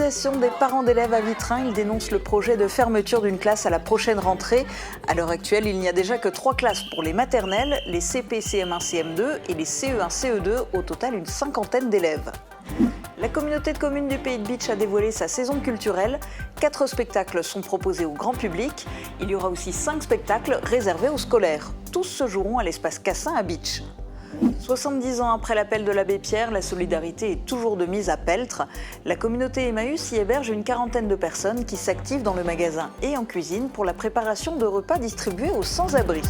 mobilisation des parents d'élèves à Vitrain. Ils dénoncent le projet de fermeture d'une classe à la prochaine rentrée. À l'heure actuelle, il n'y a déjà que 3 classes pour les maternelles, les CP, CM1, CM2 et les CE1, CE2, au total une 50aine d'élèves. La communauté de communes du Pays de Bitche a dévoilé sa saison culturelle. 4 spectacles sont proposés au grand public. Il y aura aussi 5 spectacles réservés aux scolaires. Tous se joueront à l'espace Cassin à Bitche. 70 ans après l'appel de l'abbé Pierre, la solidarité est toujours de mise à Peltre. La communauté Emmaüs y héberge une 40aine de personnes qui s'activent dans le magasin et en cuisine pour la préparation de repas distribués aux sans-abri.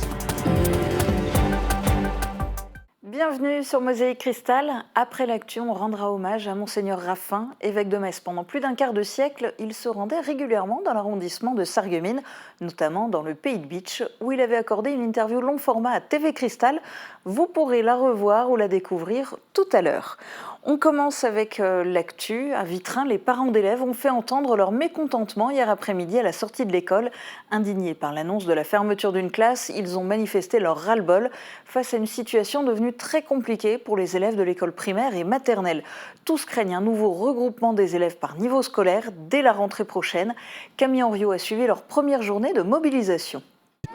Bienvenue sur Mosaïque Cristal. Après l'actu, on rendra hommage à Monseigneur Raffin, évêque de Metz. Pendant plus d'un quart de siècle, il se rendait régulièrement dans l'arrondissement de Sarreguemines, notamment dans le Pays de Bitche, où il avait accordé une interview long format à TV Cristal. Vous pourrez la revoir ou la découvrir tout à l'heure. On commence avec l'actu. À Vitrain, les parents d'élèves ont fait entendre leur mécontentement hier après-midi à la sortie de l'école. Indignés par l'annonce de la fermeture d'une classe, ils ont manifesté leur ras-le-bol face à une situation devenue très compliquée pour les élèves de l'école primaire et maternelle. Tous craignent un nouveau regroupement des élèves par niveau scolaire dès la rentrée prochaine. Camille Henriot a suivi leur première journée de mobilisation.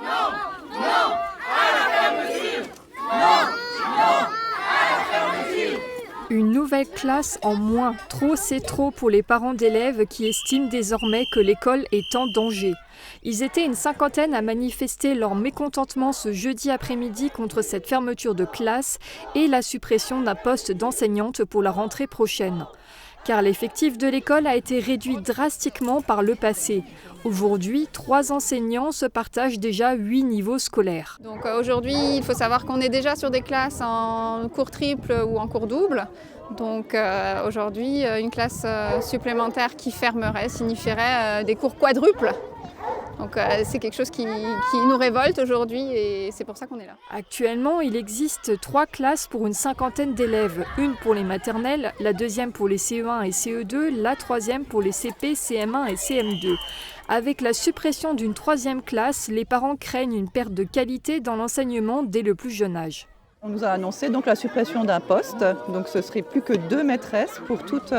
Non, non, à la fermeture. Non, non. Une nouvelle classe en moins. Trop, c'est trop pour les parents d'élèves qui estiment désormais que l'école est en danger. Ils étaient une 50aine à manifester leur mécontentement ce jeudi après-midi contre cette fermeture de classe et la suppression d'un poste d'enseignante pour la rentrée prochaine. Car l'effectif de l'école a été réduit drastiquement par le passé. Aujourd'hui, 3 enseignants se partagent déjà 8 niveaux scolaires. Donc aujourd'hui, il faut savoir qu'on est déjà sur des classes en cours triple ou en cours double. Donc aujourd'hui, une classe supplémentaire qui fermerait signifierait des cours quadruples. Donc c'est quelque chose qui nous révolte aujourd'hui et c'est pour ça qu'on est là. Actuellement, il existe 3 classes pour une 50aine d'élèves. Une pour les maternelles, la deuxième pour les CE1 et CE2, la troisième pour les CP, CM1 et CM2. Avec la suppression d'une 3e classe, les parents craignent une perte de qualité dans l'enseignement dès le plus jeune âge. On nous a annoncé donc la suppression d'un poste, donc ce serait plus que 2 maîtresses pour toutes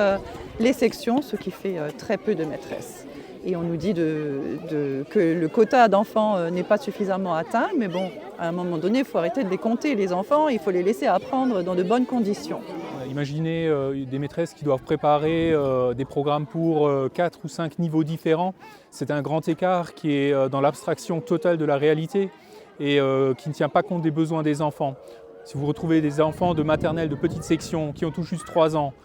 les sections, ce qui fait très peu de maîtresses. Et on nous dit que le quota d'enfants n'est pas suffisamment atteint, mais bon, à un moment donné, il faut arrêter de les compter, les enfants, il faut les laisser apprendre dans de bonnes conditions. Imaginez des maîtresses qui doivent préparer des programmes pour 4 ou 5 niveaux différents. C'est un grand écart qui est dans l'abstraction totale de la réalité et qui ne tient pas compte des besoins des enfants. Si vous retrouvez des enfants de maternelle, de petite section, qui ont tout juste 3 ans,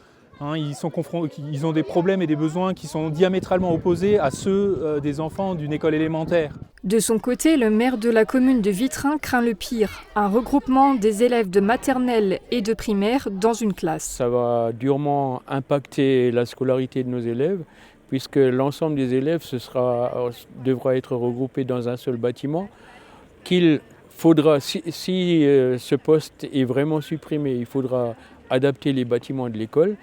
ils ont des problèmes et des besoins qui sont diamétralement opposés à ceux des enfants d'une école élémentaire. De son côté, le maire de la commune de Vitrain craint le pire, un regroupement des élèves de maternelle et de primaire dans une classe. Ça va durement impacter la scolarité de nos élèves, puisque l'ensemble des élèves devra être regroupé dans un seul bâtiment, qu'il faudra, si ce poste est vraiment supprimé, il faudra adapter les bâtiments de l'école,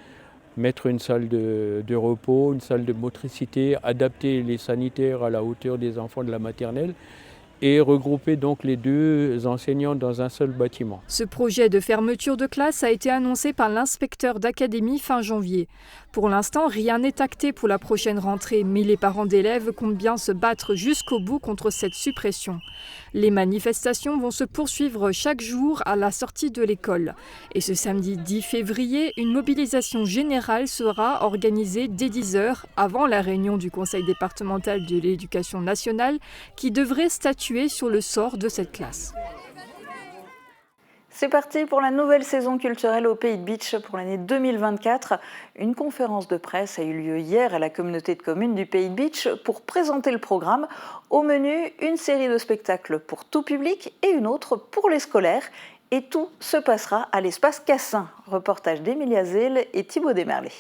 mettre une salle de repos, une salle de motricité, adapter les sanitaires à la hauteur des enfants de la maternelle et regrouper donc les 2 enseignants dans un seul bâtiment. Ce projet de fermeture de classe a été annoncé par l'inspecteur d'académie fin janvier. Pour l'instant, rien n'est acté pour la prochaine rentrée, mais les parents d'élèves comptent bien se battre jusqu'au bout contre cette suppression. Les manifestations vont se poursuivre chaque jour à la sortie de l'école. Et ce samedi 10 février, une mobilisation générale sera organisée dès 10h avant la réunion du Conseil départemental de l'éducation nationale qui devrait statuer sur le sort de cette classe. C'est parti pour la nouvelle saison culturelle au Pays de Bitche pour l'année 2024. Une conférence de presse a eu lieu hier à la communauté de communes du Pays de Bitche pour présenter le programme. Au menu, une série de spectacles pour tout public et une autre pour les scolaires. Et tout se passera à l'espace Cassin. Reportage d'Emilia Zell et Thibaut Desmerlet.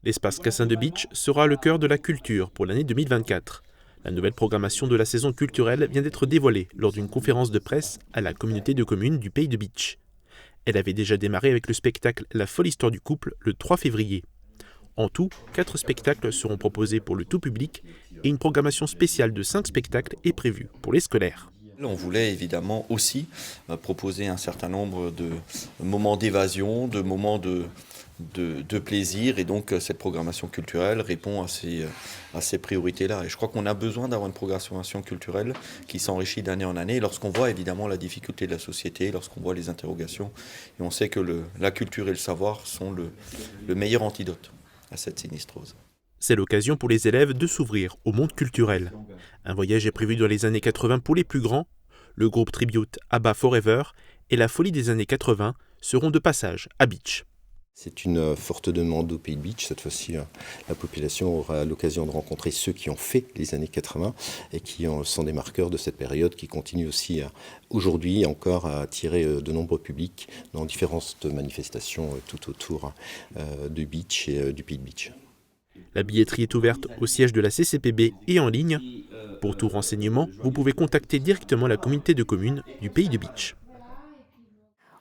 L'espace Cassin de Bitche sera le cœur de la culture pour l'année 2024. La nouvelle programmation de la saison culturelle vient d'être dévoilée lors d'une conférence de presse à la communauté de communes du Pays de Bitche. Elle avait déjà démarré avec le spectacle La folle histoire du couple le 3 février. En tout, 4 spectacles seront proposés pour le tout public et une programmation spéciale de 5 spectacles est prévue pour les scolaires. On voulait évidemment aussi proposer un certain nombre de moments d'évasion, de moments de plaisir, et donc cette programmation culturelle répond à ces priorités-là. Et je crois qu'on a besoin d'avoir une programmation culturelle qui s'enrichit d'année en année, lorsqu'on voit évidemment la difficulté de la société, lorsqu'on voit les interrogations, et on sait que la culture et le savoir sont le meilleur antidote à cette sinistrose. C'est l'occasion pour les élèves de s'ouvrir au monde culturel. Un voyage est prévu dans les années 80 pour les plus grands. Le groupe tribute ABBA Forever et la folie des années 80 seront de passage à Beach. C'est une forte demande au Pays de Beach. Cette fois-ci, la population aura l'occasion de rencontrer ceux qui ont fait les années 80 et qui sont des marqueurs de cette période, qui continuent aussi aujourd'hui encore à attirer de nombreux publics dans différentes manifestations tout autour de Beach et du Pays de Beach. La billetterie est ouverte au siège de la CCPB et en ligne. Pour tout renseignement, vous pouvez contacter directement la communauté de communes du Pays de Beach.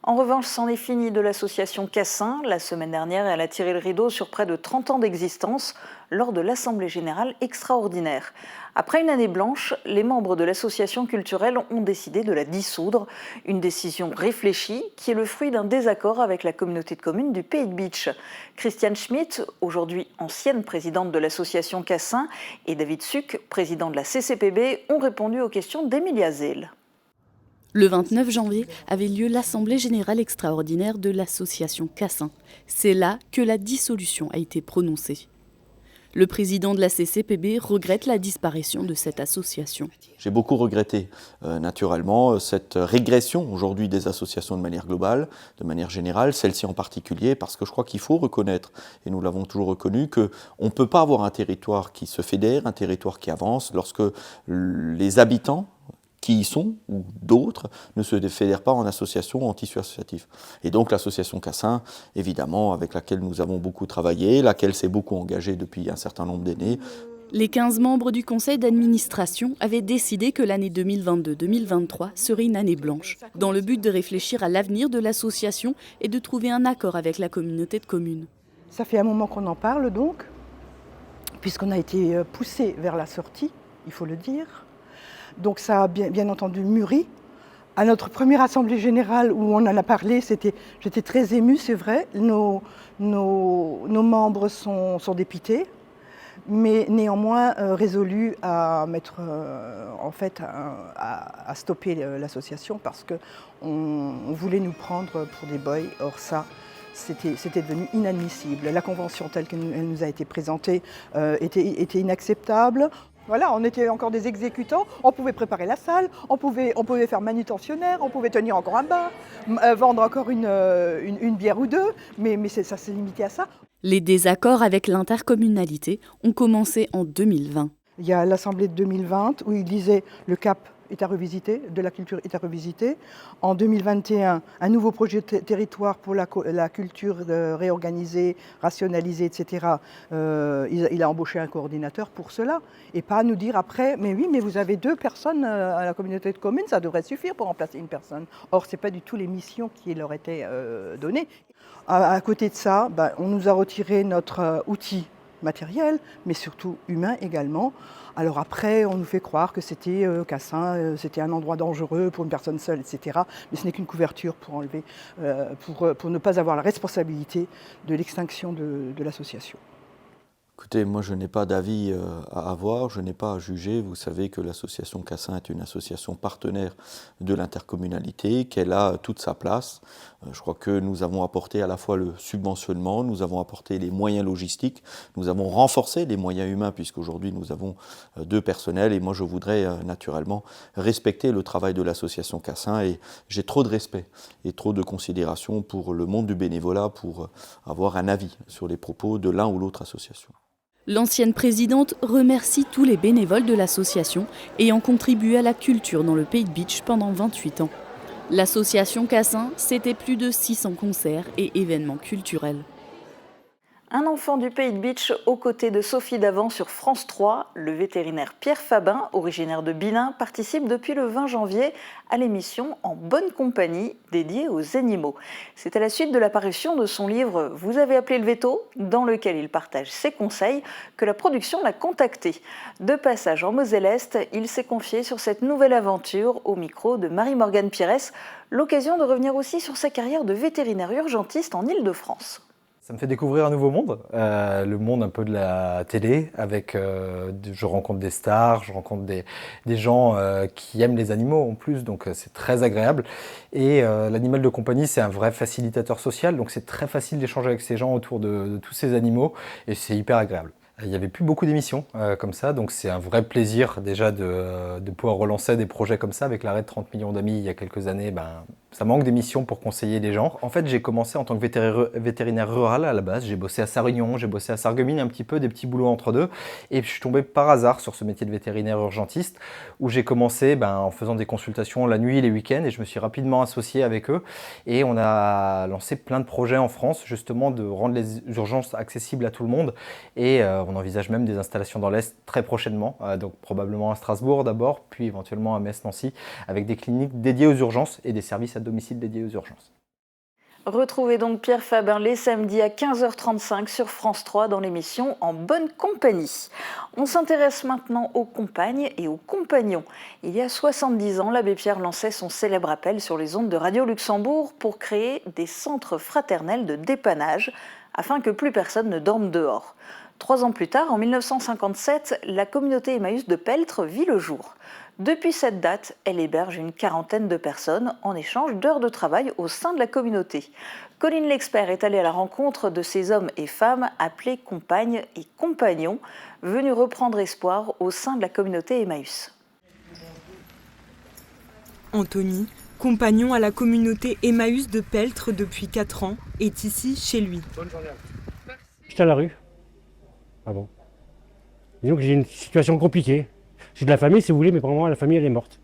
En revanche, c'en est fini de l'association Cassin. La semaine dernière, elle a tiré le rideau sur près de 30 ans d'existence lors de l'Assemblée générale extraordinaire. Après une année blanche, les membres de l'association culturelle ont décidé de la dissoudre. Une décision réfléchie qui est le fruit d'un désaccord avec la communauté de communes du Pays de Beach. Christiane Schmitt, aujourd'hui ancienne présidente de l'association Cassin, et David Suc, président de la CCPB, ont répondu aux questions d'Emilia Zell. Le 29 janvier avait lieu l'Assemblée générale extraordinaire de l'association Cassin. C'est là que la dissolution a été prononcée. Le président de la CCPB regrette la disparition de cette association. J'ai beaucoup regretté naturellement cette régression aujourd'hui des associations de manière globale, de manière générale, celle-ci en particulier, parce que je crois qu'il faut reconnaître, et nous l'avons toujours reconnu, qu'on ne peut pas avoir un territoire qui se fédère, un territoire qui avance, lorsque les habitants qui y sont, ou d'autres, ne se fédèrent pas en association, en tissu associatif. Et donc l'association Cassin, évidemment, avec laquelle nous avons beaucoup travaillé, laquelle s'est beaucoup engagée depuis un certain nombre d'années. Les 15 membres du conseil d'administration avaient décidé que l'année 2022-2023 serait une année blanche, dans le but de réfléchir à l'avenir de l'association et de trouver un accord avec la communauté de communes. Ça fait un moment qu'on en parle donc, puisqu'on a été poussé vers la sortie, il faut le dire. Donc ça a bien entendu mûri. À notre première assemblée générale où on en a parlé, j'étais très émue, c'est vrai. Nos membres sont dépités, mais néanmoins résolus à mettre, à stopper l'association parce qu'on voulait nous prendre pour des boys. Or ça, c'était devenu inadmissible. La convention telle qu'elle nous a été présentée était inacceptable. Voilà, on était encore des exécutants, on pouvait préparer la salle, on pouvait faire manutentionnaire, on pouvait tenir encore un bar, vendre encore une bière ou deux, mais ça s'est limité à ça. Les désaccords avec l'intercommunalité ont commencé en 2020. Il y a l'Assemblée de 2020 où il disait le cap est à revisiter, de la culture est à revisiter. En 2021, un nouveau projet de territoire pour la culture réorganisée, rationalisée, etc. Il a embauché un coordinateur pour cela. Et pas nous dire après, mais oui, mais vous avez 2 personnes à la communauté de communes, ça devrait suffire pour remplacer une personne. Or, ce n'est pas du tout les missions qui leur étaient données. À côté de ça, on nous a retiré notre outil matériel, mais surtout humain également. Alors après, on nous fait croire que c'était Cassin, c'était un endroit dangereux pour une personne seule, etc. Mais ce n'est qu'une couverture pour enlever, pour ne pas avoir la responsabilité de l'extinction de l'association. Écoutez, moi je n'ai pas d'avis à avoir, je n'ai pas à juger. Vous savez que l'association Cassin est une association partenaire de l'intercommunalité, qu'elle a toute sa place. Je crois que nous avons apporté à la fois le subventionnement, nous avons apporté les moyens logistiques, nous avons renforcé les moyens humains puisqu'aujourd'hui nous avons 2 personnels et moi je voudrais naturellement respecter le travail de l'association Cassin et j'ai trop de respect et trop de considération pour le monde du bénévolat pour avoir un avis sur les propos de l'un ou l'autre association. L'ancienne présidente remercie tous les bénévoles de l'association ayant contribué à la culture dans le Pays de Beach pendant 28 ans. L'association Cassin, c'était plus de 600 concerts et événements culturels. Un enfant du Pays de Bitche aux côtés de Sophie Davant sur France 3. Le vétérinaire Pierre Fabin, originaire de Bilin, participe depuis le 20 janvier à l'émission En bonne compagnie dédiée aux animaux. C'est à la suite de l'apparition de son livre « Vous avez appelé le veto » dans lequel il partage ses conseils que la production l'a contacté. De passage en Moselle-Est, il s'est confié sur cette nouvelle aventure au micro de Marie-Morgane Pires. L'occasion de revenir aussi sur sa carrière de vétérinaire urgentiste en Île-de-France. Ça me fait découvrir un nouveau monde, le monde un peu de la télé, avec je rencontre des stars, je rencontre des gens qui aiment les animaux en plus, donc c'est très agréable. Et l'animal de compagnie, c'est un vrai facilitateur social, donc c'est très facile d'échanger avec ces gens autour de tous ces animaux, et c'est hyper agréable. Il n'y avait plus beaucoup d'émissions comme ça, donc c'est un vrai plaisir déjà de pouvoir relancer des projets comme ça. Avec l'arrêt de 30 millions d'amis il y a quelques années, ça manque d'émissions pour conseiller les gens. En fait, j'ai commencé en tant que vétérinaire rural à la base. J'ai bossé à Sarre-Union, j'ai bossé à Sarreguemines un petit peu, des petits boulots entre deux. Et puis, je suis tombé par hasard sur ce métier de vétérinaire urgentiste où j'ai commencé en faisant des consultations la nuit et les week-ends et je me suis rapidement associé avec eux. Et on a lancé plein de projets en France justement de rendre les urgences accessibles à tout le monde. Et on envisage même des installations dans l'Est très prochainement, donc probablement à Strasbourg d'abord, puis éventuellement à Metz-Nancy, avec des cliniques dédiées aux urgences et des services à domicile dédiés aux urgences. Retrouvez donc Pierre Fabin les samedis à 15h35 sur France 3 dans l'émission En bonne compagnie. On s'intéresse maintenant aux compagnes et aux compagnons. Il y a 70 ans, l'abbé Pierre lançait son célèbre appel sur les ondes de Radio Luxembourg pour créer des centres fraternels de dépannage afin que plus personne ne dorme dehors. 3 ans plus tard, en 1957, la communauté Emmaüs de Peltre vit le jour. Depuis cette date, elle héberge une quarantaine de personnes en échange d'heures de travail au sein de la communauté. Colline L'Expert est allée à la rencontre de ces hommes et femmes appelés compagnes et compagnons, venus reprendre espoir au sein de la communauté Emmaüs. Anthony, compagnon à la communauté Emmaüs de Peltre depuis 4 ans, est ici chez lui. Bonne journée. J'étais à la rue. Ah bon. Disons que j'ai une situation compliquée. J'ai de la famille si vous voulez, mais pour moi la famille elle est morte.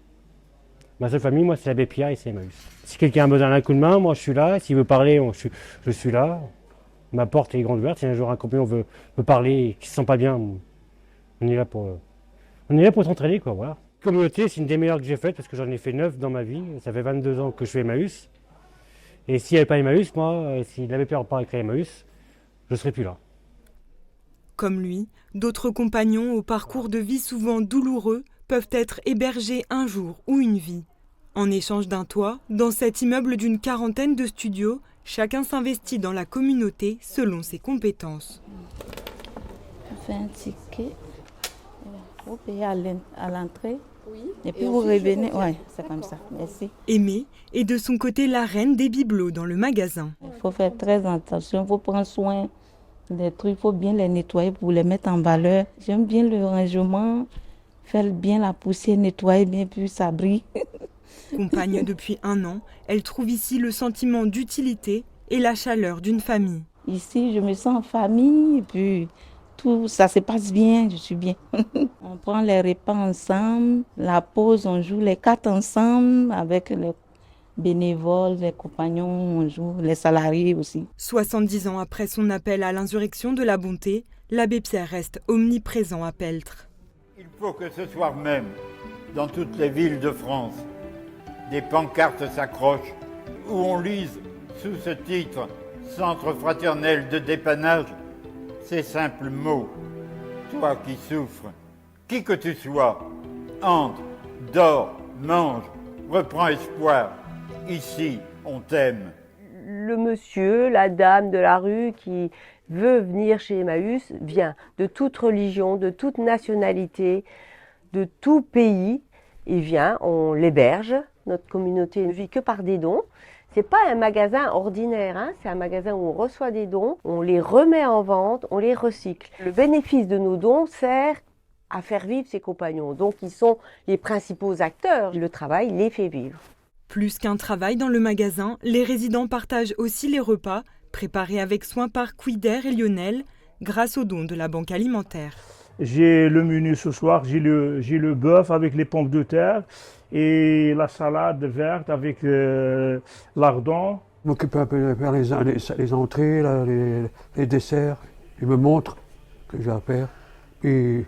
Ma seule famille, moi, c'est l'abbé Pierre et c'est Emmaüs. Si quelqu'un a besoin d'un coup de main, moi je suis là. S'il veut parler, je suis là. Ma porte est grande ouverte. Si un jour un compagnon veut parler et qu'il ne se sent pas bien, on est là pour s'entraider, quoi, voilà. La communauté, c'est une des meilleures que j'ai faites parce que j'en ai fait 9 dans ma vie. Ça fait 22 ans que je fais Emmaüs. Et s'il n'y avait pas Emmaüs, moi, si l'abbé Pierre n'avait pas créé Emmaüs, je ne serais plus là. Comme lui, d'autres compagnons au parcours de vie souvent douloureux peuvent être hébergés un jour ou une vie. En échange d'un toit, dans cet immeuble d'une quarantaine de studios, chacun s'investit dans la communauté selon ses compétences. On fait un ticket, vous payez à l'entrée, et puis vous revenez. Oui, c'est comme ça, merci. Aimée est de son côté la reine des bibelots dans le magasin. Il faut faire très attention, il faut prendre soin des trucs, il faut bien les nettoyer pour les mettre en valeur. J'aime bien le rangement, faire bien la poussière, nettoyer bien, puis ça brille. Compagne depuis 1 an, elle trouve ici le sentiment d'utilité et la chaleur d'une famille. Ici, je me sens en famille, et puis tout ça se passe bien, je suis bien. On prend les repas ensemble, la pause, on joue les cartes ensemble avec les bénévoles, les compagnons, on joue, les salariés aussi. 70 ans après son appel à l'insurrection de la bonté, l'abbé Pierre reste omniprésent à Peltre. Il faut que ce soir même, dans toutes les villes de France, des pancartes s'accrochent où on lise sous ce titre « Centre fraternel de dépannage » ces simples mots. Toi qui souffres, qui que tu sois, entre, dors, mange, reprends espoir. Ici, on t'aime. Le monsieur, la dame de la rue qui veut venir chez Emmaüs vient de toute religion, de toute nationalité, de tout pays. Il vient, on l'héberge. Notre communauté ne vit que par des dons. C'est pas un magasin ordinaire, hein, c'est un magasin où on reçoit des dons, on les remet en vente, on les recycle. Le bénéfice de nos dons sert à faire vivre ses compagnons. Donc ils sont les principaux acteurs. Le travail les fait vivre. Plus qu'un travail dans le magasin, les résidents partagent aussi les repas, préparés avec soin par Quider et Lionel, grâce aux dons de la Banque alimentaire. J'ai le menu ce soir, j'ai le bœuf avec les pommes de terre et la salade verte avec lardon. Je m'occupe un peu de faire les entrées, les desserts. il me montre ce que j'ai à faire. Puis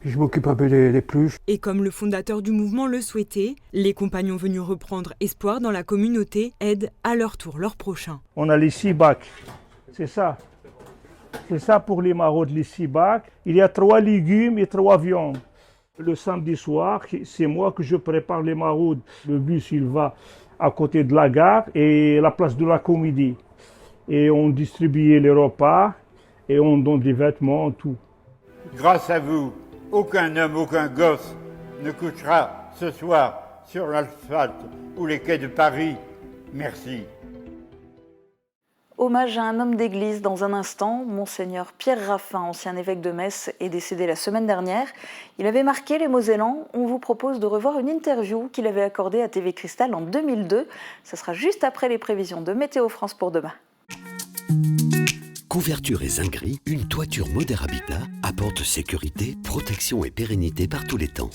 je m'occupe un peu des pluches. Et comme le fondateur du mouvement le souhaitait, les compagnons venus reprendre espoir dans la communauté aident à leur tour leurs prochains. On a les 6 bacs, c'est ça. C'est ça pour les maraudes, les 6 bacs. Il y a 3 légumes et 3 viandes. Le samedi soir, c'est moi que je prépare les maraudes. Le bus, il va à côté de la gare et la place de la Comédie. Et on distribue les repas et on donne des vêtements, tout. Grâce à vous, aucun homme, aucun gosse ne couchera ce soir sur l'asphalte ou les quais de Paris. Merci. Hommage à un homme d'église dans un instant. Monseigneur Pierre Raffin, ancien évêque de Metz, est décédé la semaine dernière. Il avait marqué les Mosellans. On vous propose de revoir une interview qu'il avait accordée à TV Cristal en 2002. Ce sera juste après les prévisions de Météo France pour demain. Couverture et zinguerie, une toiture Moder Habitat apporte sécurité, protection et pérennité par tous les temps.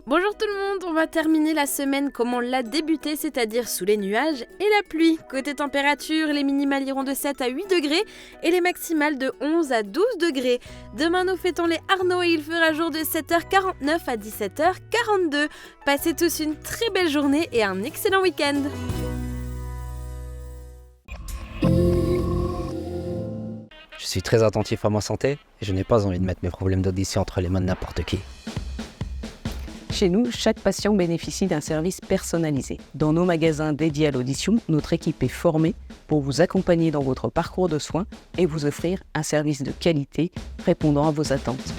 Bonjour tout le monde, on va terminer la semaine comme on l'a débuté, c'est-à-dire sous les nuages et la pluie. Côté température, les minimales iront de 7 à 8 degrés et les maximales de 11 à 12 degrés. Demain nous fêtons les Arnaud et il fera jour de 7h49 à 17h42. Passez tous une très belle journée et un excellent week-end. Je suis très attentif à ma santé et je n'ai pas envie de mettre mes problèmes d'audition entre les mains de n'importe qui. Chez nous, chaque patient bénéficie d'un service personnalisé. Dans nos magasins dédiés à l'audition, notre équipe est formée pour vous accompagner dans votre parcours de soins et vous offrir un service de qualité répondant à vos attentes.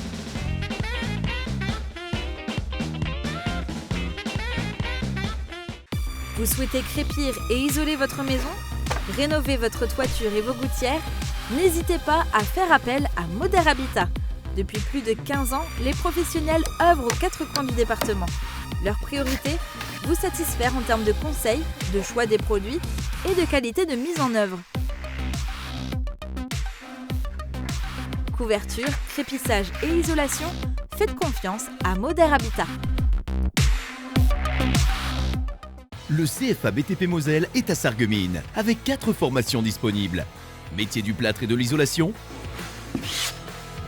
Vous souhaitez crépir et isoler votre maison ? Rénover votre toiture et vos gouttières ? N'hésitez pas à faire appel à Moder Habitat. Depuis plus de 15 ans, les professionnels œuvrent aux 4 coins du département. Leur priorité ? Vous satisfaire en termes de conseils, de choix des produits et de qualité de mise en œuvre. Couverture, crépissage et isolation, faites confiance à Moder Habitat. Le CFA BTP Moselle est à Sarreguemines, avec 4 formations disponibles. Métier du plâtre et de l'isolation,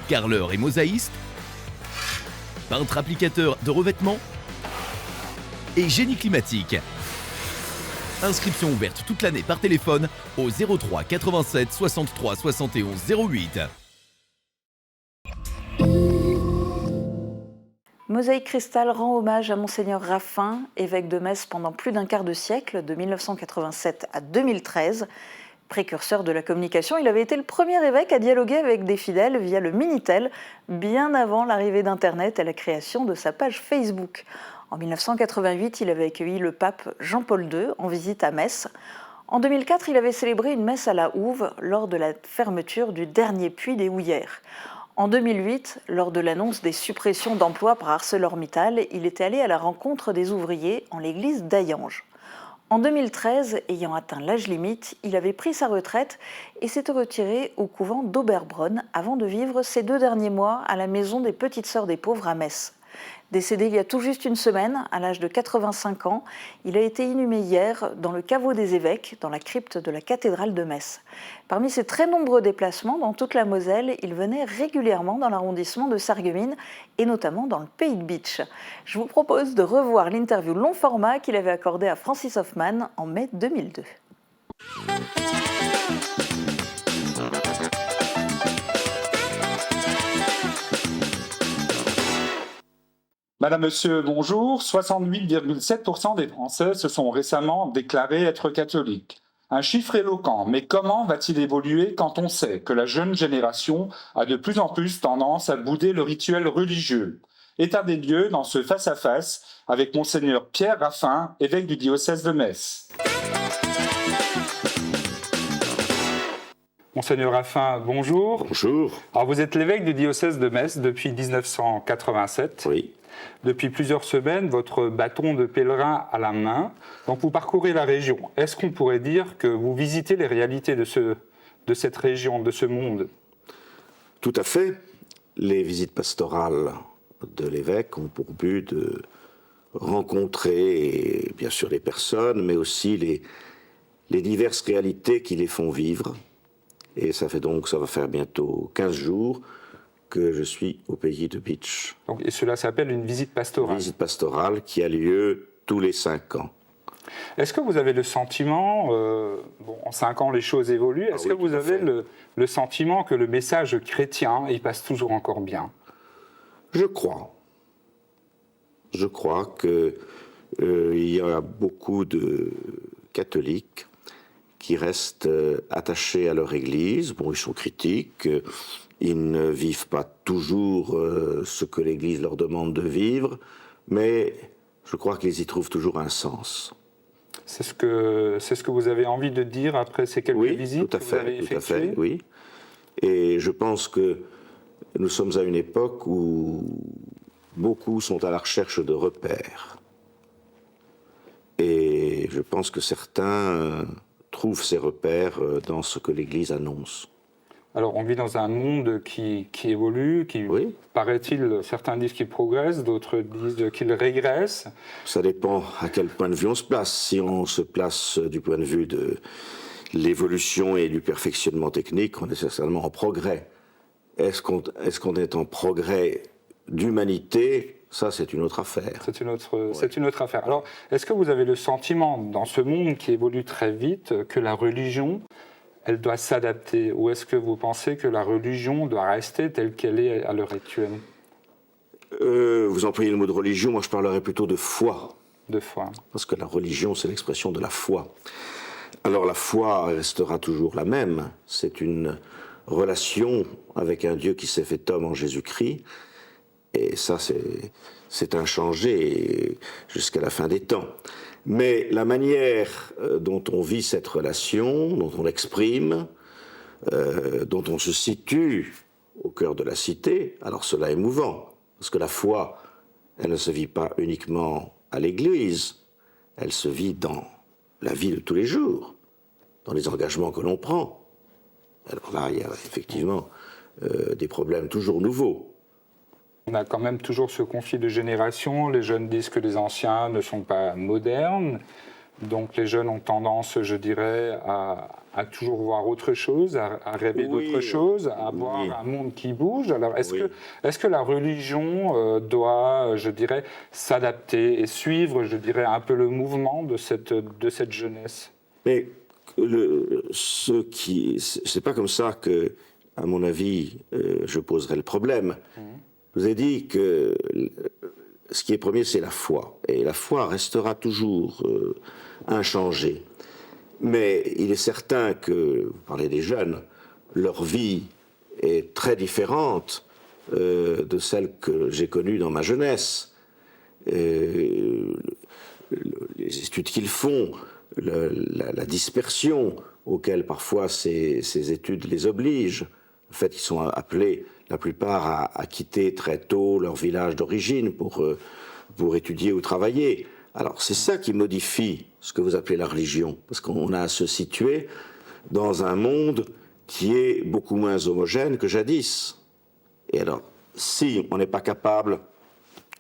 carreleur et mosaïste, peintre applicateur de revêtement et génie climatique. Inscription ouverte toute l'année par téléphone au 03 87 63 71 08. Mosaïque Cristal rend hommage à Monseigneur Raffin, évêque de Metz pendant plus d'un quart de siècle, de 1987 à 2013. Précurseur de la communication, il avait été le premier évêque à dialoguer avec des fidèles via le Minitel, bien avant l'arrivée d'Internet et la création de sa page Facebook. En 1988, il avait accueilli le pape Jean-Paul II en visite à Metz. En 2004, il avait célébré une messe à la Houve lors de la fermeture du dernier puits des Houillères. En 2008, lors de l'annonce des suppressions d'emplois par ArcelorMittal, il était allé à la rencontre des ouvriers en l'église d'Ayange. En 2013, ayant atteint l'âge limite, il avait pris sa retraite et s'était retiré au couvent d'Oberbronn avant de vivre ses 2 derniers mois à la maison des Petites Sœurs des Pauvres à Metz. Décédé il y a tout juste une semaine, à l'âge de 85 ans, il a été inhumé hier dans le caveau des évêques, dans la crypte de la cathédrale de Metz. Parmi ses très nombreux déplacements dans toute la Moselle, il venait régulièrement dans l'arrondissement de Sarreguemines et notamment dans le Pays de Bitche. Je vous propose de revoir l'interview long format qu'il avait accordée à Francis Hoffman en mai 2002. Madame, Monsieur, bonjour. 68,7% des Français se sont récemment déclarés être catholiques. Un chiffre éloquent, mais comment va-t-il évoluer quand on sait que la jeune génération a de plus en plus tendance à bouder le rituel religieux ? État des lieux dans ce face-à-face avec Monseigneur Pierre Raffin, évêque du diocèse de Metz. Monseigneur Raffin, bonjour. Bonjour. Alors vous êtes l'évêque du diocèse de Metz depuis 1987. Oui. Depuis plusieurs semaines, votre bâton de pèlerin à la main. Donc vous parcourez la région. Est-ce qu'on pourrait dire que vous visitez les réalités de cette région, de ce monde ? Tout à fait. Les visites pastorales de l'évêque ont pour but de rencontrer, bien sûr, les personnes, mais aussi les diverses réalités qui les font vivre. Et ça va faire bientôt 15 jours que je suis au pays de Bitche. Et cela s'appelle une visite pastorale. Une visite pastorale qui a lieu tous les 5 ans. Est-ce que vous avez le sentiment, en 5 ans les choses évoluent, est-ce que vous avez le sentiment que le message chrétien, il passe toujours encore bien? Je crois. Je crois qu'il y a beaucoup de catholiques qui restent attachés à leur Église. Bon, ils sont critiques, ils ne vivent pas toujours ce que l'Église leur demande de vivre, mais je crois qu'ils y trouvent toujours un sens. C'est ce que vous avez envie de dire après ces quelques visites que vous avez effectuées? Tout à fait, oui. Et je pense que nous sommes à une époque où beaucoup sont à la recherche de repères. Et je pense que certains trouvent ces repères dans ce que l'Église annonce. Alors on vit dans un monde qui évolue, qui, paraît-il, certains disent qu'il progresse, d'autres disent qu'il régresse. Ça dépend à quel point de vue on se place. Si on se place du point de vue de l'évolution et du perfectionnement technique, on est certainement en progrès. Est-ce qu'on est en progrès d'humanité? Ça, c'est une autre affaire. C'est une autre affaire. Alors, est-ce que vous avez le sentiment, dans ce monde qui évolue très vite, que la religion, elle doit s'adapter? Ou est-ce que vous pensez que la religion doit rester telle qu'elle est à l'heure actuelle? Vous employez le mot de religion, moi je parlerais plutôt de foi. De foi. Parce que la religion, c'est l'expression de la foi. Alors la foi restera toujours la même. C'est une relation avec un Dieu qui s'est fait homme en Jésus-Christ. Et ça, c'est inchangé jusqu'à la fin des temps. Mais la manière dont on vit cette relation, dont on l'exprime, dont on se situe au cœur de la cité, alors cela est mouvant. Parce que la foi, elle ne se vit pas uniquement à l'Église, elle se vit dans la vie de tous les jours, dans les engagements que l'on prend. Alors là, il y a effectivement des problèmes toujours nouveaux. On a quand même toujours ce conflit de génération. Les jeunes disent que les anciens ne sont pas modernes. Donc les jeunes ont tendance, je dirais, à toujours voir autre chose, à rêver d'autre chose, à voir un monde qui bouge. Alors est-ce que la religion doit, je dirais, s'adapter et suivre, je dirais, un peu le mouvement de cette jeunesse? Mais c'est pas comme ça que, à mon avis, je poserai le problème. Je vous ai dit que ce qui est premier, c'est la foi. Et la foi restera toujours inchangée. Mais il est certain que, vous parlez des jeunes, leur vie est très différente de celle que j'ai connue dans ma jeunesse. Les études qu'ils font, la dispersion auquel parfois ces études les obligent, le fait qu'ils sont appelés la plupart à quitter très tôt leur village d'origine pour étudier ou travailler. Alors c'est ça qui modifie ce que vous appelez la religion, parce qu'on a à se situer dans un monde qui est beaucoup moins homogène que jadis. Et alors, si on n'est pas capable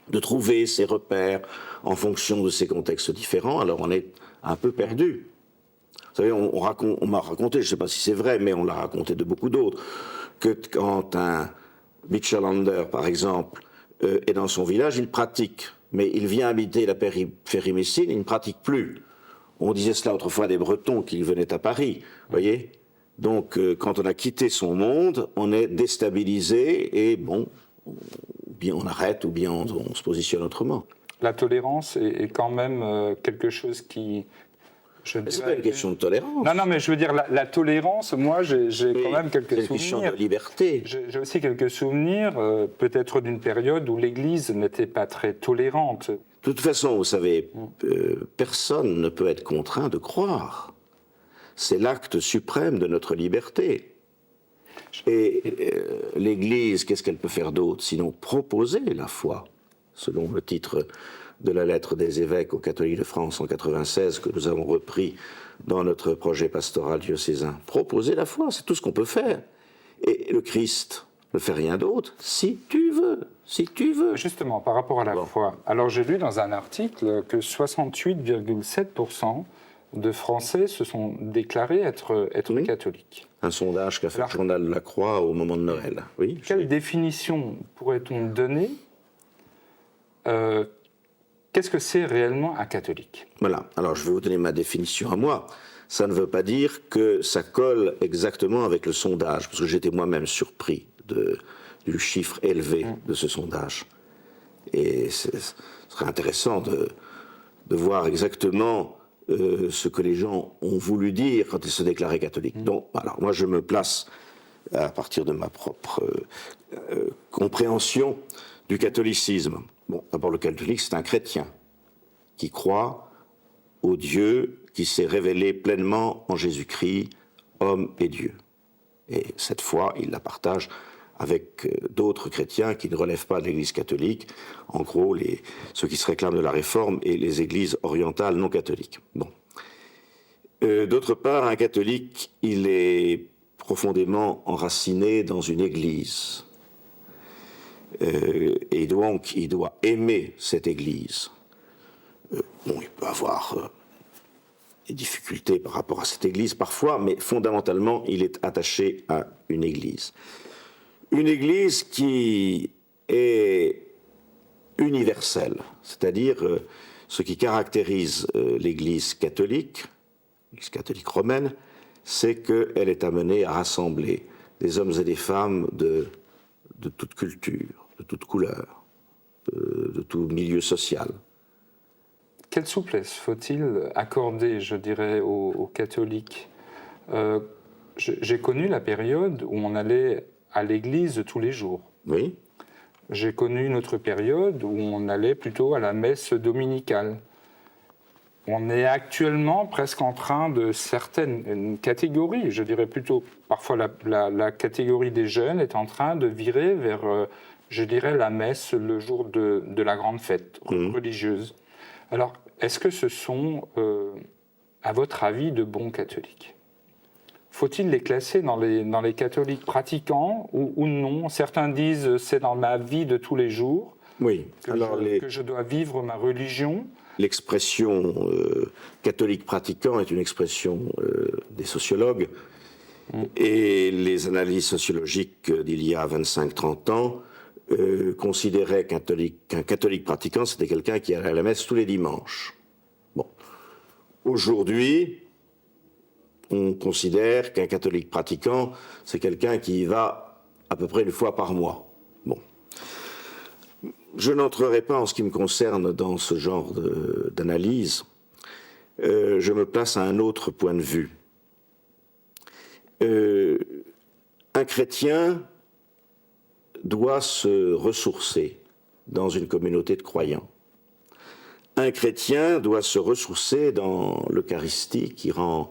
de trouver ces repères en fonction de ces contextes différents, alors on est un peu perdu. Vous savez, on m'a raconté, je ne sais pas si c'est vrai, mais on l'a raconté de beaucoup d'autres, que quand un Bitcherlander, par exemple, est dans son village, il pratique. Mais il vient habiter la périphérie messine, il ne pratique plus. On disait cela autrefois des Bretons qui venaient à Paris, voyez. Donc, quand on a quitté son monde, on est déstabilisé et bon, ou bien on arrête, ou bien on se positionne autrement. La tolérance est quand même quelque chose qui... C'est pas une question de tolérance. Non, mais je veux dire, la tolérance, moi, j'ai quand même quelques souvenirs. C'est une question de liberté. J'ai aussi quelques souvenirs, peut-être d'une période où l'Église n'était pas très tolérante. De toute façon, vous savez, personne ne peut être contraint de croire. C'est l'acte suprême de notre liberté. Et l'Église, qu'est-ce qu'elle peut faire d'autre sinon proposer la foi, selon le titre de la lettre des évêques aux catholiques de France en 96 que nous avons repris dans notre projet pastoral diocésain. Proposer la foi, c'est tout ce qu'on peut faire. Et le Christ Ne fais rien d'autre, si tu veux. Justement, par rapport à la foi, alors j'ai lu dans un article que 68,7% de Français se sont déclarés être catholiques. Un sondage qu'a fait le journal La Croix au moment de Noël. Oui. Quelle définition pourrait-on donner qu'est-ce que c'est réellement un catholique? Voilà, alors je vais vous donner ma définition à moi. Ça ne veut pas dire que ça colle exactement avec le sondage, parce que j'étais moi-même surpris du chiffre élevé de ce sondage. Et ce serait intéressant de voir exactement ce que les gens ont voulu dire quand ils se déclaraient catholiques. Donc, alors, moi je me place à partir de ma propre compréhension du catholicisme. Bon, d'abord, le catholique, c'est un chrétien qui croit au Dieu qui s'est révélé pleinement en Jésus-Christ, homme et Dieu. Et cette foi, il la partage avec d'autres chrétiens qui ne relèvent pas de l'Église catholique, en gros, ceux qui se réclament de la Réforme et les églises orientales non catholiques. Bon. D'autre part, un catholique, il est profondément enraciné dans une église. Et donc, il doit aimer cette église. Bon, il peut avoir des difficultés par rapport à cette église parfois, mais fondamentalement, il est attaché à une église. Une église qui est universelle, c'est-à-dire ce qui caractérise l'église catholique romaine, c'est qu'elle est amenée à rassembler des hommes et des femmes de toute culture, de toute couleur, de tout milieu social. Quelle souplesse faut-il accorder, je dirais, aux catholiques? J'ai connu la période où on allait à l'église tous les jours. Oui. J'ai connu une autre période où on allait plutôt à la messe dominicale. On est actuellement presque en train de certaines catégories, je dirais plutôt, parfois la catégorie des jeunes est en train de virer vers, je dirais, la messe le jour de la grande fête religieuse. Alors, est-ce que ce sont, à votre avis, de bons catholiques? Faut-il les classer dans les catholiques pratiquants ou non? Certains disent c'est dans ma vie de tous les jours que je dois vivre ma religion. L'expression catholique pratiquant est une expression des sociologues et les analyses sociologiques d'il y a 25-30 ans considéraient qu'un catholique pratiquant c'était quelqu'un qui allait à la messe tous les dimanches. Bon. Aujourd'hui, on considère qu'un catholique pratiquant, c'est quelqu'un qui y va à peu près une fois par mois. Bon. Je n'entrerai pas en ce qui me concerne dans ce genre d'analyse. Je me place à un autre point de vue. Un chrétien doit se ressourcer dans une communauté de croyants. Un chrétien doit se ressourcer dans l'Eucharistie qui rend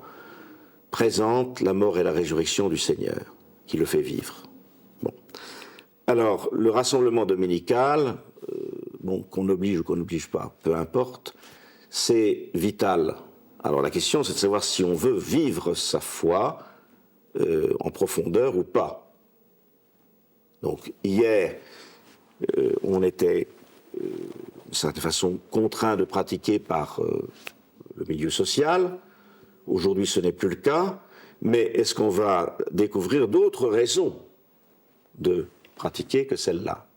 présente la mort et la résurrection du Seigneur, qui le fait vivre. Bon. Alors, le rassemblement dominical, qu'on oblige ou qu'on n'oblige pas, peu importe, c'est vital. Alors la question, c'est de savoir si on veut vivre sa foi en profondeur ou pas. Donc, hier, on était, d'une certaine façon, contraint de pratiquer par le milieu social. Aujourd'hui, ce n'est plus le cas, mais est-ce qu'on va découvrir d'autres raisons de pratiquer que celle-là?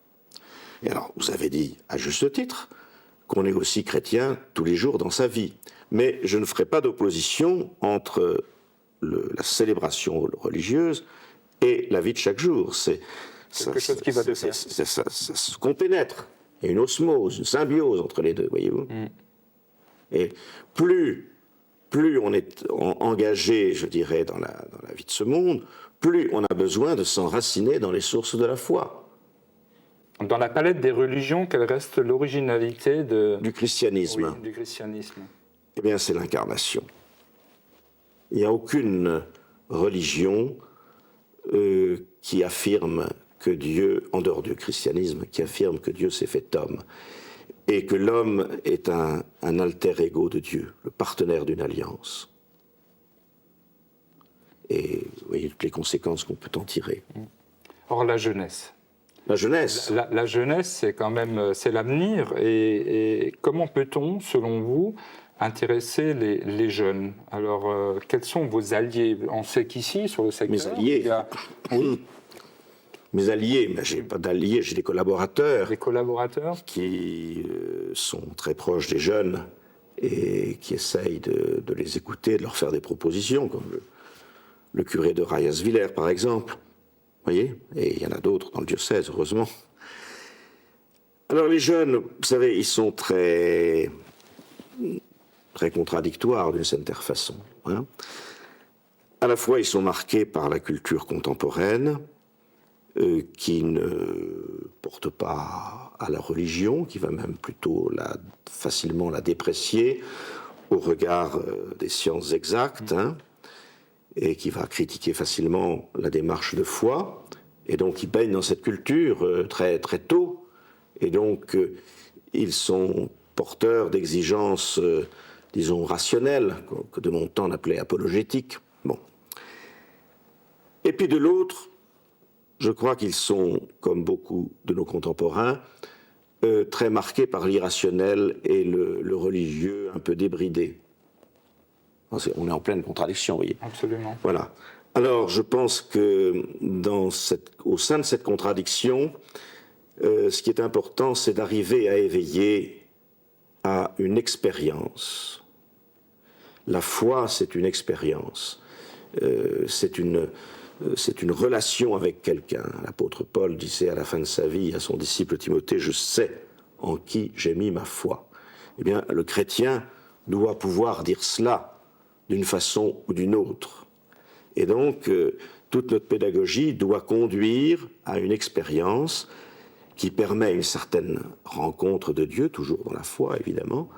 Et alors, vous avez dit, à juste titre, qu'on est aussi chrétien tous les jours dans sa vie. Mais je ne ferai pas d'opposition entre la célébration religieuse et la vie de chaque jour. C'est quelque chose qui va de pair. Ça se compénètre. Il y a une osmose, une symbiose entre les deux, voyez-vous. Et plus on est engagé, je dirais, dans la vie de ce monde, plus on a besoin de s'enraciner dans les sources de la foi. Dans la palette des religions, quelle reste l'originalité du christianisme? Oui, du christianisme. Eh bien, c'est l'incarnation. Il n'y a aucune religion qui affirme que Dieu, en dehors du christianisme, qui affirme que Dieu s'est fait homme et que l'homme est un alter ego de Dieu, le partenaire d'une alliance. Et vous voyez toutes les conséquences qu'on peut en tirer. Or, la jeunesse. La jeunesse. La jeunesse, c'est quand même, c'est l'avenir. Et comment peut-on, selon vous, intéresser les jeunes? Alors, quels sont vos alliés? On sait qu'ici, sur le secteur... Mes alliés. Il y a... Oui. Mes alliés, mais je n'ai pas d'alliés, j'ai des collaborateurs. Des collaborateurs qui sont très proches des jeunes et qui essayent de les écouter, de leur faire des propositions, comme le curé de Rayas-Villers, par exemple. Vous voyez? Et il y en a d'autres dans le diocèse, heureusement. Alors les jeunes, vous savez, ils sont très contradictoires d'une certaine façon. Hein. À la fois, ils sont marqués par la culture contemporaine, qui ne porte pas à la religion, qui va même plutôt facilement la déprécier au regard des sciences exactes, hein, et qui va critiquer facilement la démarche de foi, et donc ils baignent dans cette culture très, très tôt, et donc ils sont porteurs d'exigences, disons, rationnelles, que de mon temps on appelait apologétiques. Bon. Et puis de l'autre, je crois qu'ils sont, comme beaucoup de nos contemporains, très marqués par l'irrationnel et le religieux un peu débridé. On est en pleine contradiction, vous voyez. Absolument. Voilà. Alors, je pense que au sein de cette contradiction, ce qui est important, c'est d'arriver à éveiller à une expérience. La foi, c'est une expérience. C'est une relation avec quelqu'un. L'apôtre Paul disait à la fin de sa vie à son disciple Timothée, « Je sais en qui j'ai mis ma foi ». Eh bien, le chrétien doit pouvoir dire cela d'une façon ou d'une autre. Et donc, toute notre pédagogie doit conduire à une expérience qui permet une certaine rencontre de Dieu, toujours dans la foi évidemment,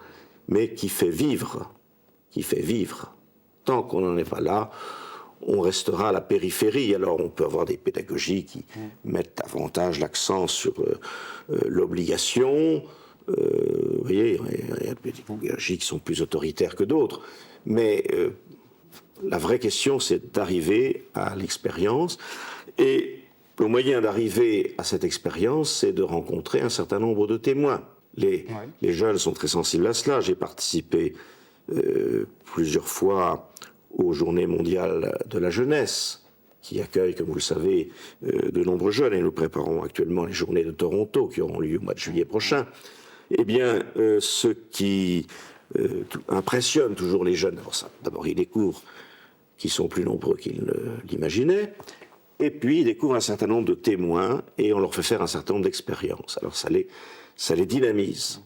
mais qui fait vivre. Tant qu'on n'en est pas là, on restera à la périphérie. Alors on peut avoir des pédagogies qui mettent davantage l'accent sur l'obligation. Vous voyez, il y a des pédagogies qui sont plus autoritaires que d'autres. Mais la vraie question, c'est d'arriver à l'expérience. Et le moyen d'arriver à cette expérience, c'est de rencontrer un certain nombre de témoins. Les jeunes sont très sensibles à cela. J'ai participé plusieurs fois aux Journées mondiales de la jeunesse, qui accueillent, comme vous le savez, de nombreux jeunes, et nous préparons actuellement les Journées de Toronto, qui auront lieu au mois de juillet prochain. Eh bien, ce qui impressionne toujours les jeunes, d'abord ils découvrent qu'ils sont plus nombreux qu'ils ne l'imaginaient, et puis ils découvrent un certain nombre de témoins, et on leur fait faire un certain nombre d'expériences. Alors ça les dynamise.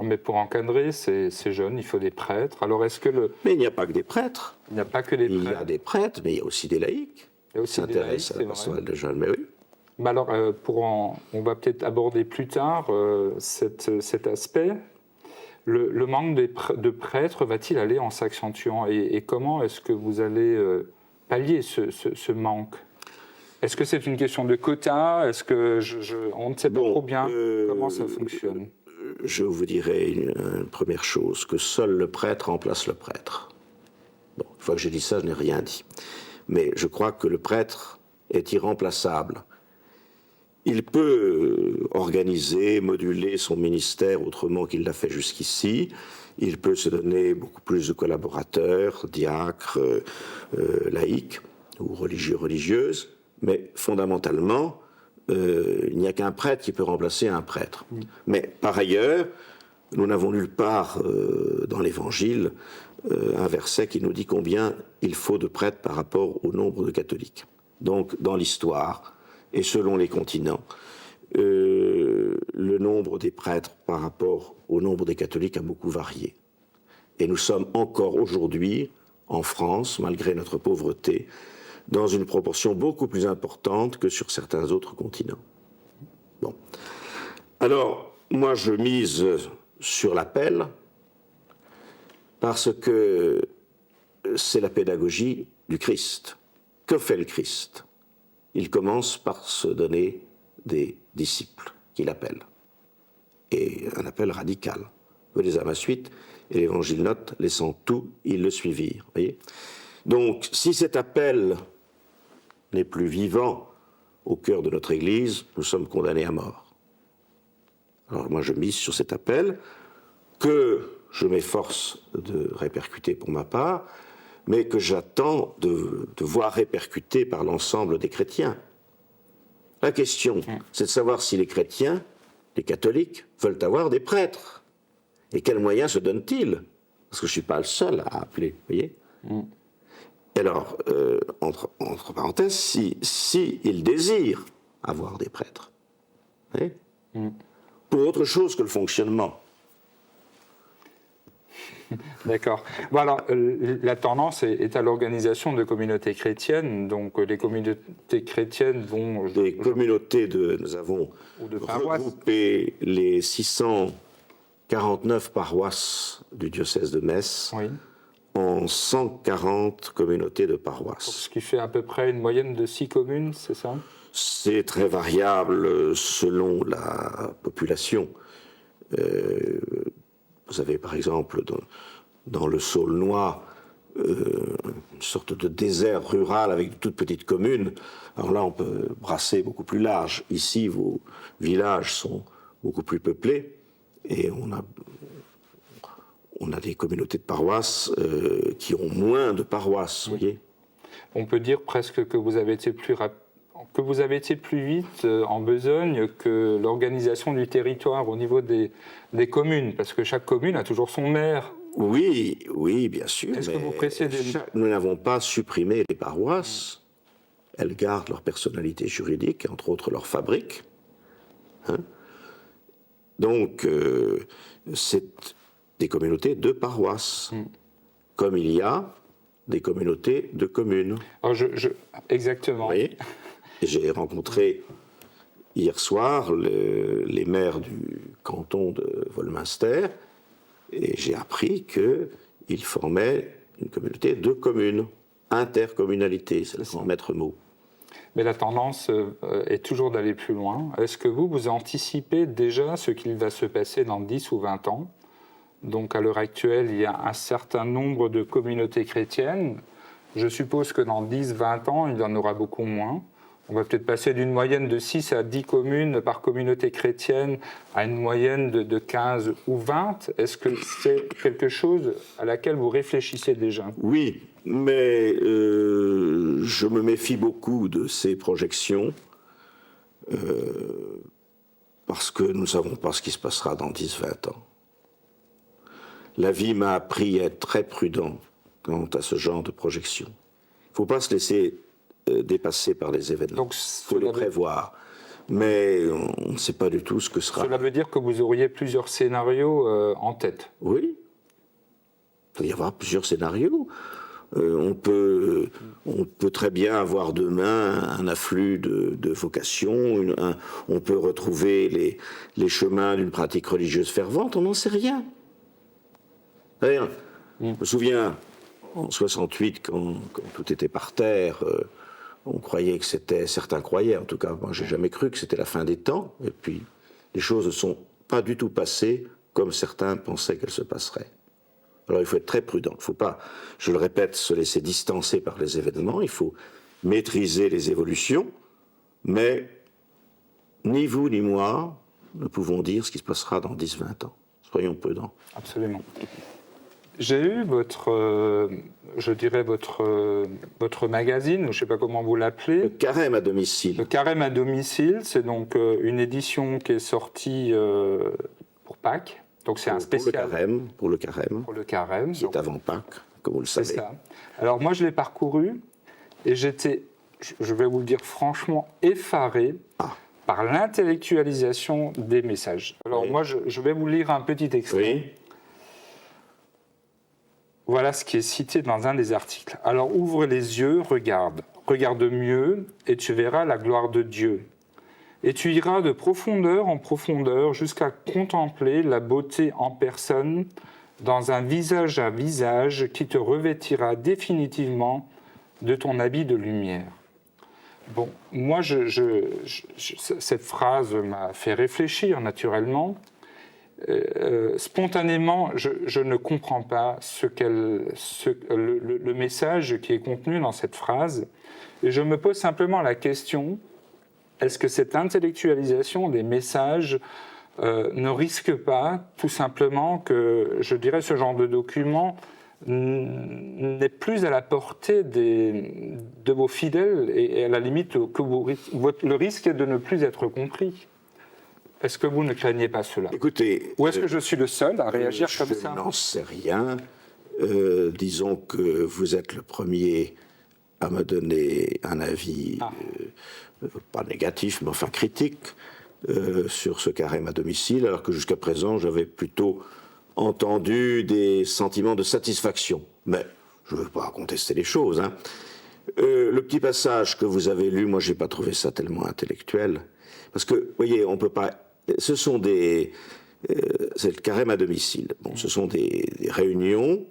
Mais pour encadrer ces jeunes, il faut des prêtres. Alors est-ce que Mais il n'y a pas que des prêtres. Il n'y a pas que des prêtres. Il y a des prêtres, mais il y a aussi des laïcs qui s'intéressent à la pastorale de jeunes. Mais oui. Mais alors, on va peut-être aborder plus tard cet aspect. Le manque de prêtres va-t-il aller en s'accentuant et comment est-ce que vous allez pallier ce manque? Est-ce que c'est une question de quota? Est-ce que on ne sait pas trop bien comment ça fonctionne? Je vous dirais une première chose, que seul le prêtre remplace le prêtre. Bon, une fois que j'ai dit ça, je n'ai rien dit. Mais je crois que le prêtre est irremplaçable. Il peut organiser, moduler son ministère autrement qu'il l'a fait jusqu'ici. Il peut se donner beaucoup plus de collaborateurs, diacres, laïcs ou religieux, religieuses. Mais fondamentalement, il n'y a qu'un prêtre qui peut remplacer un prêtre. Mais par ailleurs, nous n'avons nulle part dans l'Évangile un verset qui nous dit combien il faut de prêtres par rapport au nombre de catholiques. Donc, dans l'histoire, et selon les continents, le nombre des prêtres par rapport au nombre des catholiques a beaucoup varié. Et nous sommes encore aujourd'hui, en France, malgré notre pauvreté, dans une proportion beaucoup plus importante que sur certains autres continents. Bon. Alors, moi, je mise sur l'appel, parce que c'est la pédagogie du Christ. Que fait le Christ? Il commence par se donner des disciples qu'il appelle. Et un appel radical. Venez à ma suite, et l'Évangile note, laissant tout, ils le suivirent. Voyez. Donc, si cet appel n'est plus vivant au cœur de notre Église, nous sommes condamnés à mort. Alors moi, je mise sur cet appel que je m'efforce de répercuter pour ma part, mais que j'attends de voir répercuter par l'ensemble des chrétiens. La question, c'est de savoir si les chrétiens, les catholiques, veulent avoir des prêtres. Et quels moyens se donnent-ils? Parce que je ne suis pas le seul à appeler, vous voyez. Alors, entre parenthèses, si ils désirent avoir des prêtres, vous voyez, pour autre chose que le fonctionnement. D'accord. Bon, alors, la tendance est à l'organisation de communautés chrétiennes. Donc, les communautés chrétiennes vont... Nous avons regroupé les 649 paroisses du diocèse de Metz en 140 communautés de paroisses. Ce qui fait à peu près une moyenne de 6 communes, c'est ça? C'est très variable selon la population. Vous avez par exemple dans le Saulnois une sorte de désert rural avec de toutes petites communes. Alors là, on peut brasser beaucoup plus large. Ici, vos villages sont beaucoup plus peuplés et on a des communautés de paroisses qui ont moins de paroisses, vous voyez. On peut dire presque que vous avez été plus vite en besogne que l'organisation du territoire au niveau des communes, parce que chaque commune a toujours son maire. Oui, bien sûr. Est-ce que vous précédez? Nous n'avons pas supprimé les paroisses. Elles gardent leur personnalité juridique, entre autres leur fabrique. Donc, c'est des communautés de paroisses, comme il y a des communautés de communes. Alors exactement. Vous voyez ? J'ai rencontré hier soir les maires du canton de Volminster et j'ai appris qu'ils formaient une communauté de communes, intercommunalité, c'est le grand maître mot. Mais la tendance est toujours d'aller plus loin. Est-ce que vous anticipez déjà ce qu'il va se passer dans 10 ou 20 ans? Donc à l'heure actuelle, il y a un certain nombre de communautés chrétiennes. Je suppose que dans 10-20 ans, il y en aura beaucoup moins. On va peut-être passer d'une moyenne de 6 à 10 communes par communauté chrétienne à une moyenne de 15 ou 20. Est-ce que c'est quelque chose à laquelle vous réfléchissez déjà? Oui, mais je me méfie beaucoup de ces projections parce que nous ne savons pas ce qui se passera dans 10-20 ans. La vie m'a appris à être très prudent quant à ce genre de projection. Il ne faut pas se laisser dépasser par les événements. Il faut les prévoir. Mais on ne sait pas du tout ce que sera. Cela veut dire que vous auriez plusieurs scénarios en tête? Oui. Il peut y avoir plusieurs scénarios. On peut très bien avoir demain un afflux de vocations, on peut retrouver les chemins d'une pratique religieuse fervente, on n'en sait rien. D'ailleurs, je me souviens, en 68, quand tout était par terre, on croyait que c'était... Certains croyaient, en tout cas, moi j'ai jamais cru que c'était la fin des temps, et puis les choses ne sont pas du tout passées comme certains pensaient qu'elles se passeraient. Alors il faut être très prudent, il ne faut pas, je le répète, se laisser distancer par les événements, il faut maîtriser les évolutions, mais ni vous ni moi ne pouvons dire ce qui se passera dans 10-20 ans. Soyons prudents. Absolument. J'ai eu votre magazine, je ne sais pas comment vous l'appelez. Le Carême à domicile. Le Carême à domicile, c'est donc une édition qui est sortie pour Pâques. Donc c'est un spécial. Pour le Carême. Pour le Carême. C'est avant Pâques, comme vous le savez. C'est ça. Alors moi je l'ai parcouru et j'étais, je vais vous le dire franchement, effaré par l'intellectualisation des messages. Alors moi je vais vous lire un petit extrait. Oui. Voilà ce qui est cité dans un des articles. Alors ouvre les yeux, regarde mieux et tu verras la gloire de Dieu. Et tu iras de profondeur en profondeur jusqu'à contempler la beauté en personne dans un visage à visage qui te revêtira définitivement de ton habit de lumière. Bon, moi, cette phrase m'a fait réfléchir naturellement. Spontanément, je ne comprends pas le message qui est contenu dans cette phrase. Et je me pose simplement la question, est-ce que cette intellectualisation des messages ne risque pas tout simplement que, je dirais, ce genre de document n'est plus à la portée de vos fidèles et à la limite que le risque est de ne plus être compris? Est-ce que vous ne craignez pas cela? Écoutez, ou est-ce que je suis le seul à réagir comme ça? Je n'en sais rien. Disons que vous êtes le premier à me donner un avis, pas négatif, mais enfin critique, sur ce carême à domicile, alors que jusqu'à présent, j'avais plutôt entendu des sentiments de satisfaction. Mais je ne veux pas contester les choses. Hein. Le petit passage que vous avez lu, moi, je n'ai pas trouvé ça tellement intellectuel. Parce que, vous voyez, on ne peut pas... Ce sont des... c'est le carême à domicile. Bon, ce sont des réunions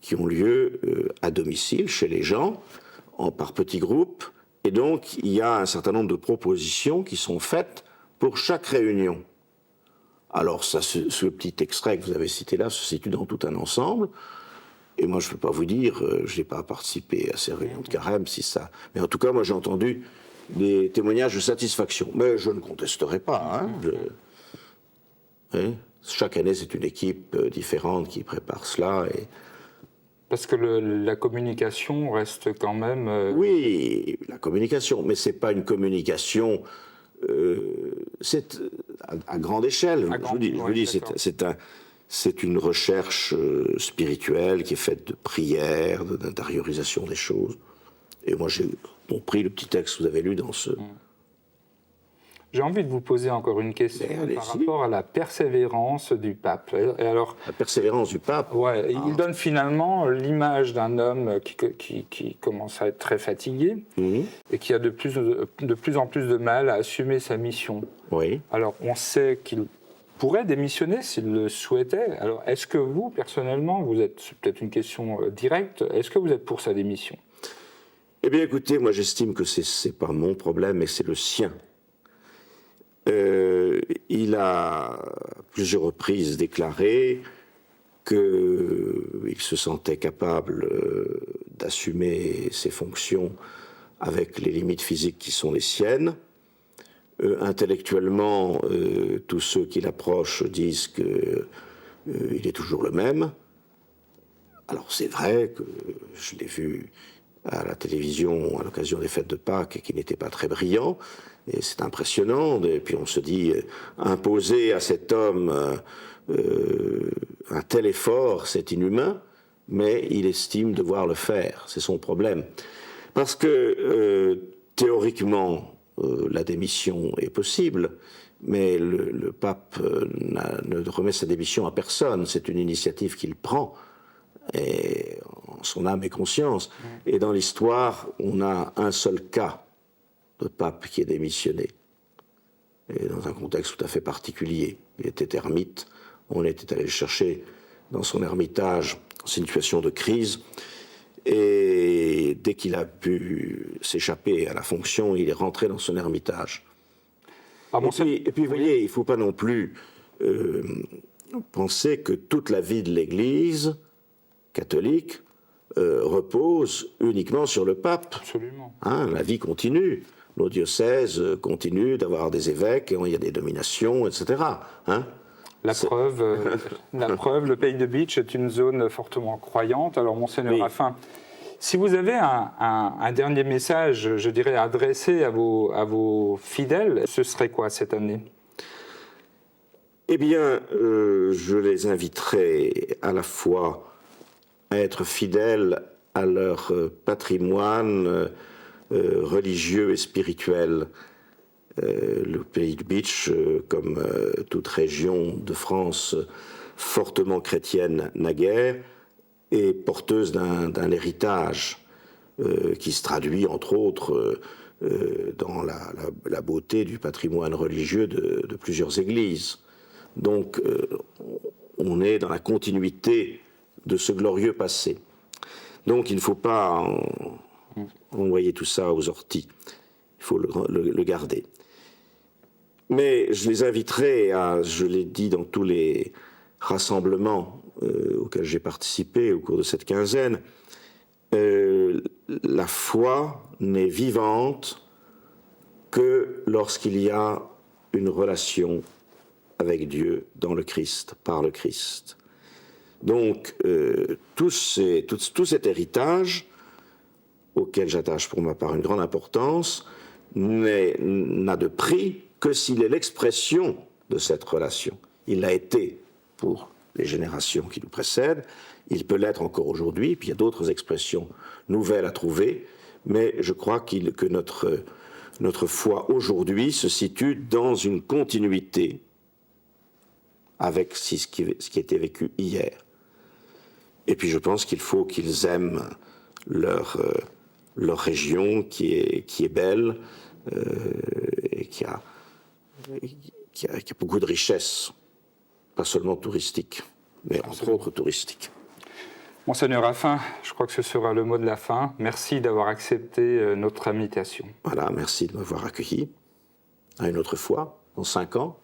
qui ont lieu à domicile, chez les gens, par petits groupes. Et donc, il y a un certain nombre de propositions qui sont faites pour chaque réunion. Alors, ça, ce petit extrait que vous avez cité là se situe dans tout un ensemble. Et moi, je ne peux pas vous dire, je n'ai pas participé à ces réunions de carême, si ça... Mais en tout cas, moi, j'ai entendu des témoignages de satisfaction. Mais je ne contesterai pas. Hein, chaque année, c'est une équipe différente qui prépare cela. Et... Parce que la communication reste quand même... Oui, la communication, mais ce n'est pas une communication... c'est à grande échelle. Je vous dis, c'est une recherche spirituelle qui est faite de prières, d'intériorisation des choses. Et moi, j'ai compris le petit texte que vous avez lu dans ce... J'ai envie de vous poser encore une question par rapport à la persévérance du pape. Et alors, la persévérance du pape. Ouais, il donne finalement l'image d'un homme qui commence à être très fatigué et qui a de plus en plus de mal à assumer sa mission. Oui. Alors, on sait qu'il pourrait démissionner s'il le souhaitait. Alors, est-ce que vous, personnellement, vous êtes, c'est peut-être une question directe, est-ce que vous êtes pour sa démission? Eh bien, écoutez, moi, j'estime que c'est pas mon problème, mais c'est le sien. Il a à plusieurs reprises déclaré qu'il se sentait capable d'assumer ses fonctions avec les limites physiques qui sont les siennes. Intellectuellement, tous ceux qui l'approchent disent qu'il est toujours le même. Alors c'est vrai que je l'ai vu à la télévision à l'occasion des fêtes de Pâques et qu'il n'était pas très brillant. Et c'est impressionnant. Et puis on se dit, imposer à cet homme un tel effort, c'est inhumain, mais il estime devoir le faire. C'est son problème. Parce que théoriquement, la démission est possible, mais le pape ne remet sa démission à personne. C'est une initiative qu'il prend, et en son âme et conscience. Et dans l'histoire, on a un seul cas de pape qui est démissionné, et dans un contexte tout à fait particulier. Il était ermite, on était allé le chercher dans son ermitage en situation de crise, et dès qu'il a pu s'échapper à la fonction, il est rentré dans son ermitage. Et puis, vous voyez, il ne faut pas non plus penser que toute la vie de l'Église catholique repose uniquement sur le pape. Absolument. Hein, la vie continue. Nos diocèses continuent d'avoir des évêques, et il y a des dominations, etc. Hein? La preuve, le pays de Bitche est une zone fortement croyante. Alors, Monseigneur Raffin, si vous avez un dernier message, je dirais, adressé à vos fidèles, ce serait quoi cette année? Eh bien, je les inviterai à la fois à être fidèles à leur patrimoine religieux et spirituel. Le pays de Bitche, comme toute région de France fortement chrétienne naguère, est porteuse d'un héritage qui se traduit entre autres dans la beauté du patrimoine religieux de plusieurs églises. Donc on est dans la continuité de ce glorieux passé. Donc il ne faut pas envoyer tout ça aux orties, il faut le garder. Mais je les inviterai à, je l'ai dit dans tous les rassemblements auxquels j'ai participé au cours de cette quinzaine, la foi n'est vivante que lorsqu'il y a une relation avec Dieu dans le Christ, par le Christ. Donc, tout cet héritage, auquel j'attache pour ma part une grande importance, n'a de prix que s'il est l'expression de cette relation. Il l'a été pour les générations qui nous précèdent, il peut l'être encore aujourd'hui, puis il y a d'autres expressions nouvelles à trouver, mais je crois que notre foi aujourd'hui se situe dans une continuité avec ce qui a été vécu hier. Et puis je pense qu'il faut qu'ils aiment leur région qui est belle et qui a beaucoup de richesses, pas seulement touristiques, mais entre autres touristiques. Monseigneur Raffin, je crois que ce sera le mot de la fin. Merci d'avoir accepté notre invitation. Voilà, merci de m'avoir accueilli. À une autre fois, dans 5 ans.